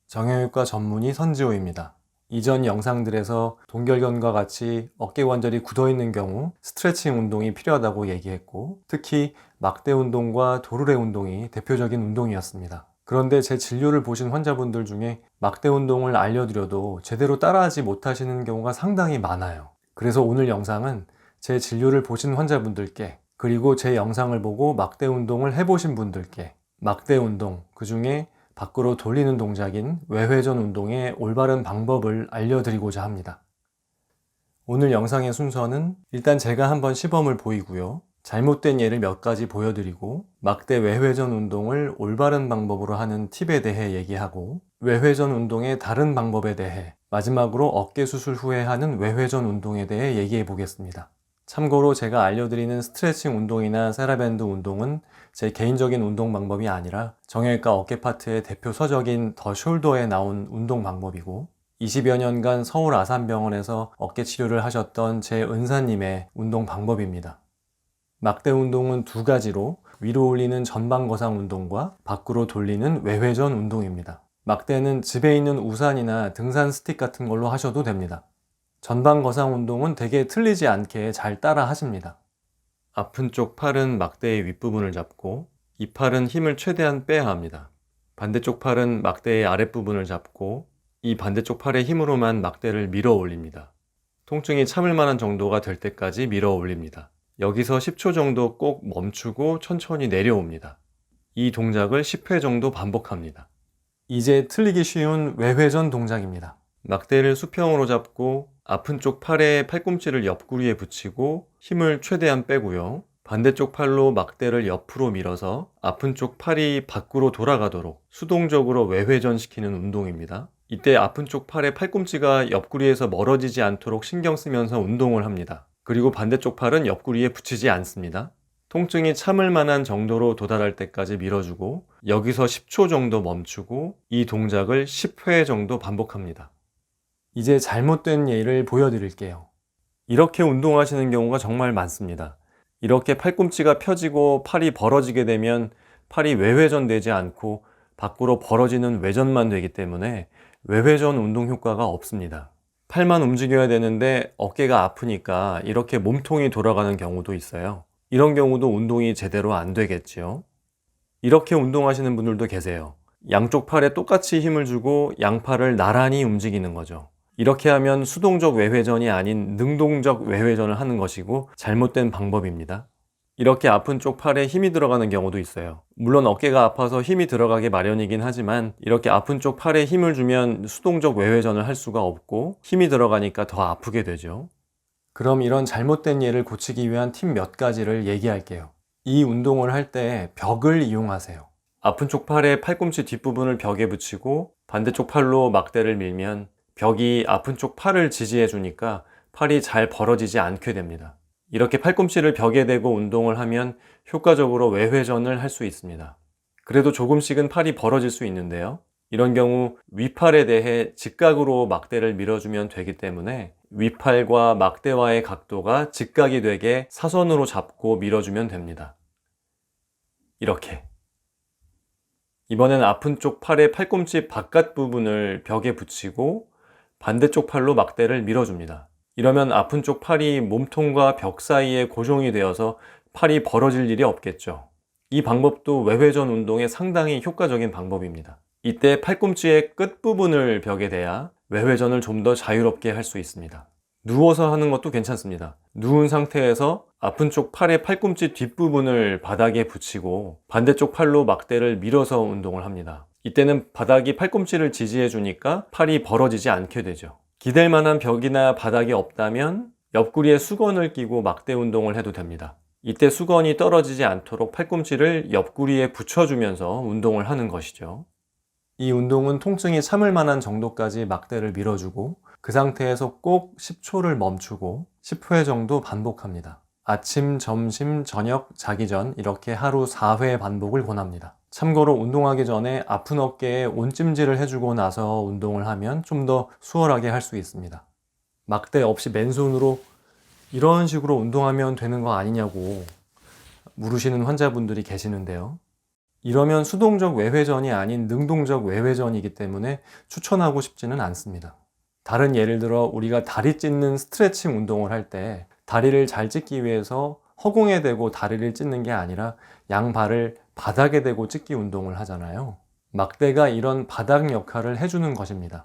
정형외과 전문의 선지호입니다. 이전 영상들에서 동결견과 같이 어깨 관절이 굳어있는 경우 스트레칭 운동이 필요하다고 얘기했고, 특히 막대 운동과 도르래 운동이 대표적인 운동이었습니다. 그런데 제 진료를 보신 환자분들 중에 막대 운동을 알려드려도 제대로 따라하지 못하시는 경우가 상당히 많아요. 그래서 오늘 영상은 제 진료를 보신 환자분들께, 그리고 제 영상을 보고 막대 운동을 해보신 분들께 막대 운동, 그 중에 밖으로 돌리는 동작인 외회전 운동의 올바른 방법을 알려드리고자 합니다. 오늘 영상의 순서는 일단 제가 한번 시범을 보이고요. 잘못된 예를 몇 가지 보여드리고, 막대 외회전 운동을 올바른 방법으로 하는 팁에 대해 얘기하고, 외회전 운동의 다른 방법에 대해, 마지막으로 어깨 수술 후에 하는 외회전 운동에 대해 얘기해 보겠습니다. 참고로 제가 알려드리는 스트레칭 운동이나 세라밴드 운동은 제 개인적인 운동 방법이 아니라 정형외과 어깨 파트의 대표 서적인 더 숄더에 나온 운동 방법이고, 20여 년간 서울 아산병원에서 어깨 치료를 하셨던 제 은사님의 운동 방법입니다. 막대 운동은 두 가지로 위로 올리는 전방 거상 운동과 밖으로 돌리는 외회전 운동입니다. 막대는 집에 있는 우산이나 등산 스틱 같은 걸로 하셔도 됩니다. 전방 거상 운동은 되게 틀리지 않게 잘 따라 하십니다. 아픈 쪽 팔은 막대의 윗부분을 잡고, 이 팔은 힘을 최대한 빼야 합니다. 반대쪽 팔은 막대의 아랫부분을 잡고, 이 반대쪽 팔의 힘으로만 막대를 밀어 올립니다. 통증이 참을 만한 정도가 될 때까지 밀어 올립니다. 여기서 10초 정도 꼭 멈추고 천천히 내려옵니다. 이 동작을 10회 정도 반복합니다. 이제 틀리기 쉬운 외회전 동작입니다. 막대를 수평으로 잡고 아픈 쪽 팔에 팔꿈치를 옆구리에 붙이고 힘을 최대한 빼고요. 반대쪽 팔로 막대를 옆으로 밀어서 아픈 쪽 팔이 밖으로 돌아가도록 수동적으로 외회전시키는 운동입니다. 이때 아픈 쪽 팔의 팔꿈치가 옆구리에서 멀어지지 않도록 신경 쓰면서 운동을 합니다. 그리고 반대쪽 팔은 옆구리에 붙이지 않습니다. 통증이 참을 만한 정도로 도달할 때까지 밀어주고, 여기서 10초 정도 멈추고 이 동작을 10회 정도 반복합니다. 이제 잘못된 예를 보여드릴게요. 이렇게 운동하시는 경우가 정말 많습니다. 이렇게 팔꿈치가 펴지고 팔이 벌어지게 되면 팔이 외회전되지 않고 밖으로 벌어지는 외전만 되기 때문에 외회전 운동 효과가 없습니다. 팔만 움직여야 되는데 어깨가 아프니까 이렇게 몸통이 돌아가는 경우도 있어요. 이런 경우도 운동이 제대로 안 되겠지요. 이렇게 운동하시는 분들도 계세요. 양쪽 팔에 똑같이 힘을 주고 양팔을 나란히 움직이는 거죠. 이렇게 하면 수동적 외회전이 아닌 능동적 외회전을 하는 것이고 잘못된 방법입니다. 이렇게 아픈 쪽 팔에 힘이 들어가는 경우도 있어요. 물론 어깨가 아파서 힘이 들어가기 마련이긴 하지만 이렇게 아픈 쪽 팔에 힘을 주면 수동적 외회전을 할 수가 없고 힘이 들어가니까 더 아프게 되죠. 그럼 이런 잘못된 예를 고치기 위한 팁 몇 가지를 얘기할게요. 이 운동을 할 때 벽을 이용하세요. 아픈 쪽 팔의 팔꿈치 뒷부분을 벽에 붙이고 반대쪽 팔로 막대를 밀면 벽이 아픈 쪽 팔을 지지해 주니까 팔이 잘 벌어지지 않게 됩니다. 이렇게 팔꿈치를 벽에 대고 운동을 하면 효과적으로 외회전을 할 수 있습니다. 그래도 조금씩은 팔이 벌어질 수 있는데요. 이런 경우 윗팔에 대해 직각으로 막대를 밀어주면 되기 때문에 윗팔과 막대와의 각도가 직각이 되게 사선으로 잡고 밀어주면 됩니다. 이렇게. 이번엔 아픈 쪽 팔의 팔꿈치 바깥 부분을 벽에 붙이고 반대쪽 팔로 막대를 밀어줍니다. 이러면 아픈 쪽 팔이 몸통과 벽 사이에 고정이 되어서 팔이 벌어질 일이 없겠죠. 이 방법도 외회전 운동에 상당히 효과적인 방법입니다. 이때 팔꿈치의 끝부분을 벽에 대야 외회전을 좀 더 자유롭게 할 수 있습니다. 누워서 하는 것도 괜찮습니다. 누운 상태에서 아픈 쪽 팔의 팔꿈치 뒷부분을 바닥에 붙이고 반대쪽 팔로 막대를 밀어서 운동을 합니다. 이때는 바닥이 팔꿈치를 지지해 주니까 팔이 벌어지지 않게 되죠. 기댈 만한 벽이나 바닥이 없다면 옆구리에 수건을 끼고 막대 운동을 해도 됩니다. 이때 수건이 떨어지지 않도록 팔꿈치를 옆구리에 붙여주면서 운동을 하는 것이죠. 이 운동은 통증이 참을 만한 정도까지 막대를 밀어주고 그 상태에서 꼭 10초를 멈추고 10회 정도 반복합니다. 아침, 점심, 저녁, 자기 전 이렇게 하루 4회 반복을 권합니다. 참고로 운동하기 전에 아픈 어깨에 온찜질을 해주고 나서 운동을 하면 좀 더 수월하게 할 수 있습니다. 막대 없이 맨손으로 이런 식으로 운동하면 되는 거 아니냐고 물으시는 환자분들이 계시는데요. 이러면 수동적 외회전이 아닌 능동적 외회전이기 때문에 추천하고 싶지는 않습니다. 다른 예를 들어 우리가 다리 찢는 스트레칭 운동을 할 때 다리를 잘 찢기 위해서 허공에 대고 다리를 찢는 게 아니라 양발을 바닥에 대고 찢기 운동을 하잖아요. 막대가 이런 바닥 역할을 해주는 것입니다.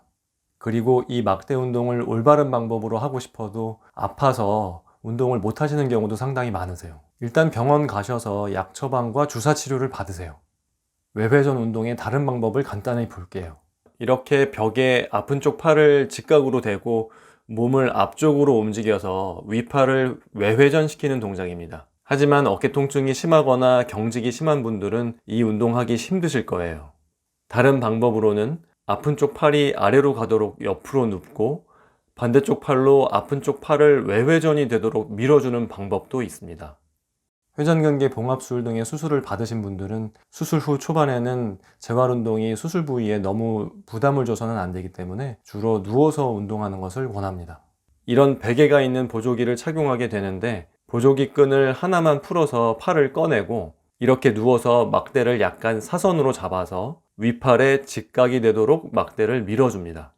그리고 이 막대 운동을 올바른 방법으로 하고 싶어도 아파서 운동을 못 하시는 경우도 상당히 많으세요. 일단 병원 가셔서 약 처방과 주사 치료를 받으세요. 외회전 운동의 다른 방법을 간단히 볼게요. 이렇게 벽에 아픈 쪽 팔을 직각으로 대고 몸을 앞쪽으로 움직여서 위팔을 외회전시키는 동작입니다. 하지만 어깨 통증이 심하거나 경직이 심한 분들은 이 운동하기 힘드실 거예요. 다른 방법으로는 아픈 쪽 팔이 아래로 가도록 옆으로 눕고 반대쪽 팔로 아픈 쪽 팔을 외회전이 되도록 밀어주는 방법도 있습니다. 회전근개 봉합술 등의 수술을 받으신 분들은 수술 후 초반에는 재활운동이 수술 부위에 너무 부담을 줘서는 안 되기 때문에 주로 누워서 운동하는 것을 원합니다. 이런 베개가 있는 보조기를 착용하게 되는데 보조기 끈을 하나만 풀어서 팔을 꺼내고 이렇게 누워서 막대를 약간 사선으로 잡아서 위팔에 직각이 되도록 막대를 밀어줍니다.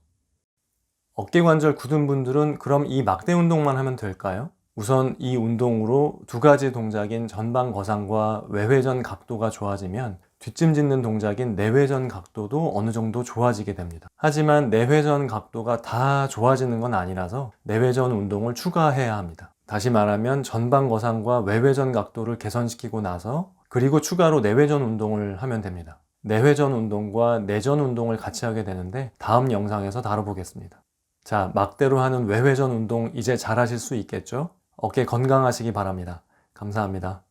어깨관절 굳은 분들은 그럼 이 막대 운동만 하면 될까요? 우선 이 운동으로 두 가지 동작인 전방 거상과 외회전 각도가 좋아지면 뒷짐 짓는 동작인 내회전 각도도 어느 정도 좋아지게 됩니다. 하지만 내회전 각도가 다 좋아지는 건 아니라서 내회전 운동을 추가해야 합니다. 다시 말하면 전방 거상과 외회전 각도를 개선시키고 나서 그리고 추가로 내회전 운동을 하면 됩니다. 내회전 운동과 내전 운동을 같이 하게 되는데 다음 영상에서 다뤄보겠습니다. 자, 막대로 하는 외회전 운동 이제 잘 하실 수 있겠죠? 어깨 건강하시기 바랍니다. 감사합니다.